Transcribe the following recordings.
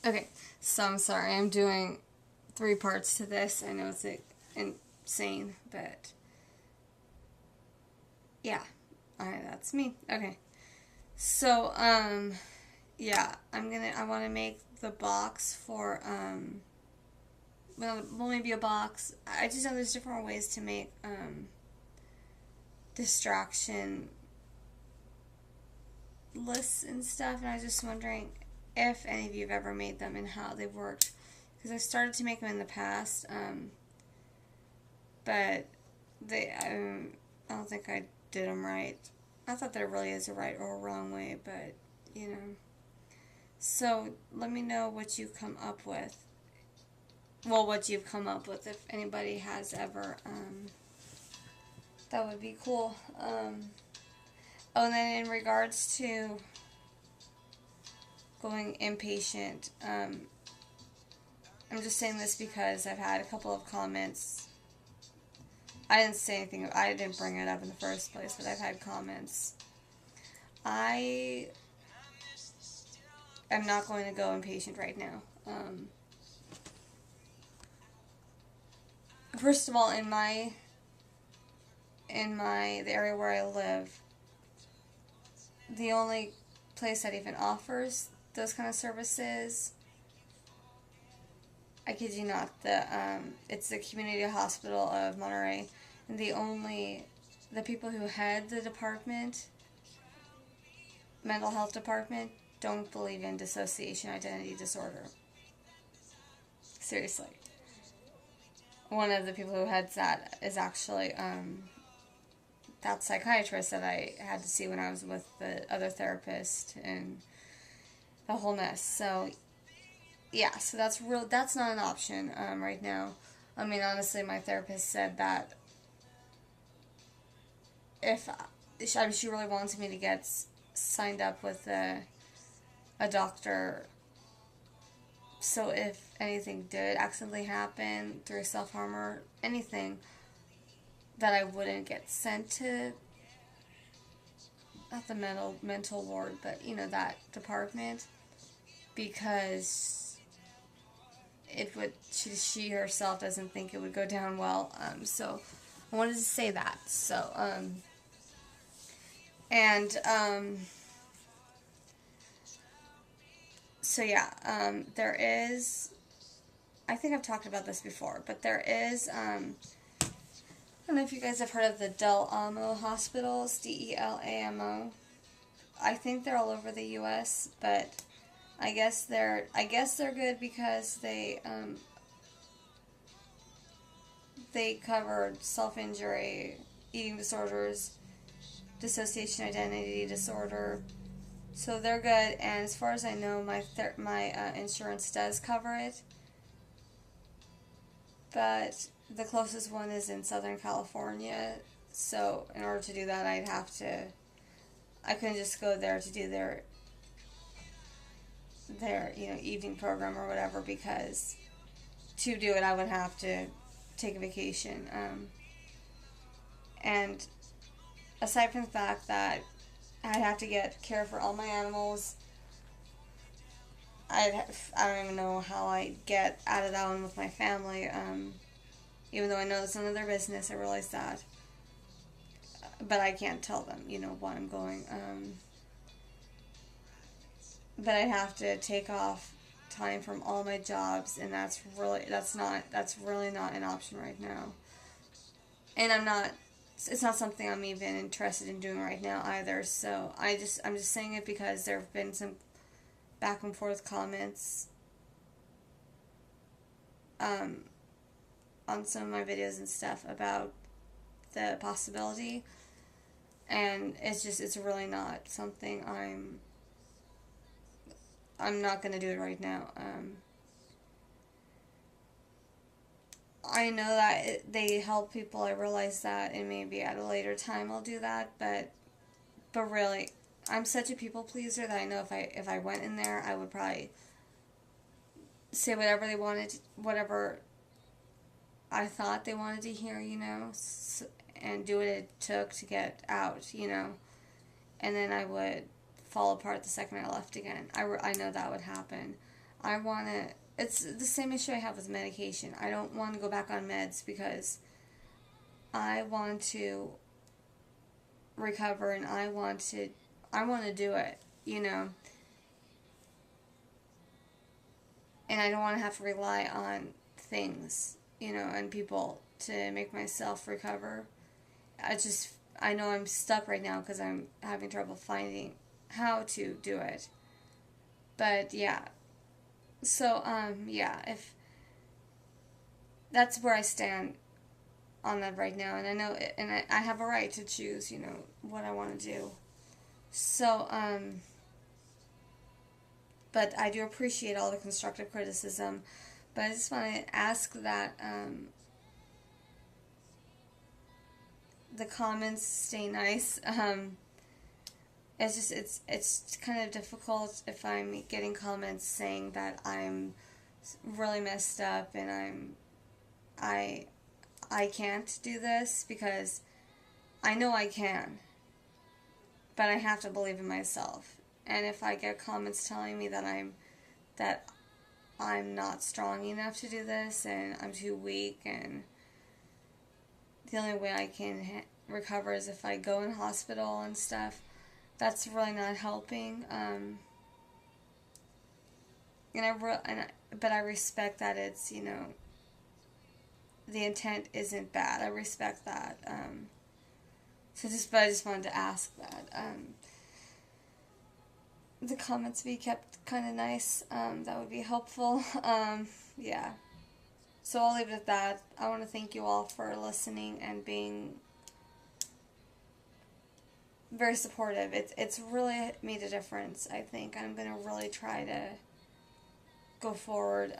Okay, so I'm sorry. I'm doing 3 parts to this. I know it's insane, but yeah. Alright, that's me. Okay. So, yeah, I want to make the box for, well, maybe a box. I just know there's different ways to make, distraction lists and stuff, and I was just wondering if any of you have ever made them and how they worked. Because I started to make them in the past, but I don't think I did them right. I thought there really is a right or a wrong way, but, you know. So, let me know what you come up with. Well, what you've come up with, if anybody has ever, that would be cool. Oh, and then in regards to going inpatient, I'm just saying this because I've had a couple of comments. I didn't say anything, I didn't bring it up in the first place, but I've had comments. I am not going to go inpatient right now. First of all, the area where I live, the only place that even offers those kind of services, I kid you not, it's the Community Hospital of Monterey, and the people who head the department, mental health department, don't believe in dissociation identity disorder. Seriously. One of the people who heads that is actually, that psychiatrist that I had to see when I was with the other therapist and the whole mess. So, yeah, so that's not an option, right now. I mean, honestly, my therapist said that if she really wanted me to get signed up with a doctor, so if anything did accidentally happen through self-harm or anything, that I wouldn't get sent to, not the mental ward, but, that department, because she herself doesn't think it would go down well, so I wanted to say that, so, and, so yeah, there is, I think I've talked about this before, but there is, I don't know if you guys have heard of the Del Amo hospitals, DELAMO. I think they're all over the U.S., but I guess they're good because they covered self-injury, eating disorders, dissociation identity disorder. So they're good, and as far as I know, my insurance does cover it. But the closest one is in Southern California, so in order to do that, I couldn't just go there to do their evening program or whatever, because to do it I would have to take a vacation. And aside from the fact that I'd have to get care for all my animals, I don't even know how I get out of that one with my family, even though I know it's none of their business, I realize that. But I can't tell them, why I'm going. But I'd have to take off time from all my jobs, and that's really not an option right now. And it's not something I'm even interested in doing right now either, so I'm just saying it because there have been some back and forth comments, on some of my videos and stuff about the possibility, and it's really not something I'm not going to do it right now. I know that they help people, I realize that, and maybe at a later time I'll do that, but really, I'm such a people pleaser that I know if I went in there, I would probably say whatever they wanted, whatever I thought they wanted to hear, and do what it took to get out, and then I would fall apart the second I left again. I know that would happen. I want to, it's the same issue I have with medication. I don't want to go back on meds because I want to recover and I want to do it, you know. And I don't want to have to rely on things, you know, and people to make myself recover. I know I'm stuck right now because I'm having trouble finding how to do it. But yeah. So, yeah, if that's where I stand on that right now, and I know, and I have a right to choose, you know, what I want to do. So, but I do appreciate all the constructive criticism. But I just want to ask that the comments stay nice. It's kind of difficult if I'm getting comments saying that I'm really messed up and I I can't do this, because I know I can, but I have to believe in myself. And if I get comments telling me that I'm not strong enough to do this and I'm too weak and the only way I can recover is if I go in hospital and stuff, that's really not helping. But I respect that it's, you know, the intent isn't bad. I respect that. But I just wanted to ask that the comments be kept kind of nice. That would be helpful. Yeah. So I'll leave it at that. I want to thank you all for listening and being very supportive. It's really made a difference, I think. I'm going to really try to go forward.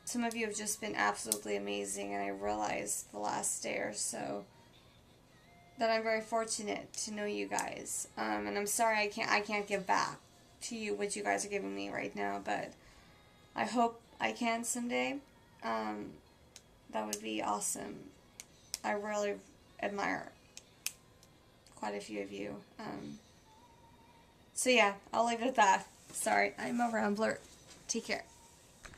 Some of you have just been absolutely amazing, and I realized the last day or so that I'm very fortunate to know you guys. And I'm sorry I can't give back to you what you guys are giving me right now, but I hope I can someday. That would be awesome. I really admire quite a few of you. So yeah, I'll leave it at that. Sorry, I'm a rambler. Take care.